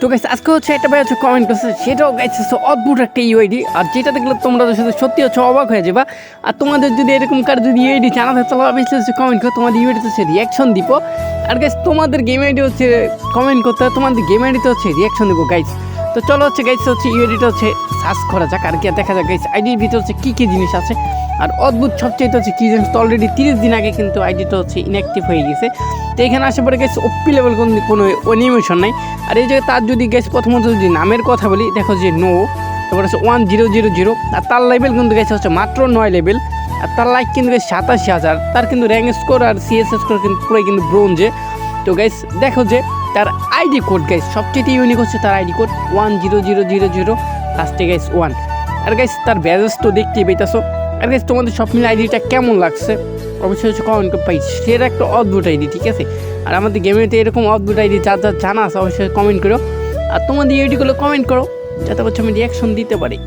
তো গাইস আজকে হচ্ছে একটা ভাই হচ্ছে কমেন্ট করছে, সেটাও গাইস হচ্ছে অদ্ভুত একটা ইউআইডি। আর যেটা দেখলে তোমরা সাথে সত্যি হচ্ছে অবাক হয়ে যাবা। আর তোমাদের যদি এরকম কার যদি ইউআইডি জানা থাকে তাহলে অবশ্যই হচ্ছে কমেন্ট করো, তোমাদের ইউআইডিতে হচ্ছে রিয়াকশন দিব। আর গাইস তোমাদের গেম আইডি হচ্ছে কমেন্ট করতে হবে, তোমাদের গেম আইডিতে হচ্ছে রিয়াকশন দেবো গাইস। তো চলো হচ্ছে গাইস হচ্ছে ইউআইডিটা হচ্ছে সার্চ করা যাক আর কি দেখা যাক গাইস আইডির ভিতরে হচ্ছে কী জিনিস আছে। আর অদ্ভুত সবচেয়ে হচ্ছে কী জিনিস, তো অলরেডি 30 দিন আগে কিন্তু আইডিটা হচ্ছে ইনঅ্যাক্টিভ হয়ে গেছে। তো এখানে আসে পরে গেছে ওপি লেভেল কোনো অ্যানিমেশন নাই। আর এই জায়গায় তার যদি গেছে প্রথমত যদি নামের কথা বলি, দেখো যে নো, তারপর হচ্ছে 1000, আর তার লেভেল কিন্তু গেছে হচ্ছে মাত্র 9 লেভেল। আর তার লাইক কিন্তু গেছে 87,000, তার কিন্তু র্যাঙ্ক স্কোর আর সিএসএস স্কোর কিন্তু পুরোই কিন্তু ব্রোঞ্জে। তো গাইস দেখো যে তার আইডি কোড গাইস সবচেয়ে ইউনিক হচ্ছে তার আইডি কোড 100000 লাস্টে গাইস 1। আর গাইস তার ব্যাজেস তো দেখতেই পেতেছো। আর গাইস তোমাদের সব মিলে আইডিটা কেমন লাগছে অবশ্যই হচ্ছে কমেন্ট করে পাই, সেটা একটা অদ্ভুত আইডি, ঠিক আছে। আর আমাদের গেমেতে এরকম অদ্ভুত আইডি যা জানা আছে অবশ্যই কমেন্ট করো। আর তোমাদের আইডিগুলো কমেন্ট করো যাতে হচ্ছে আমি রিয়াকশন দিতে পারি।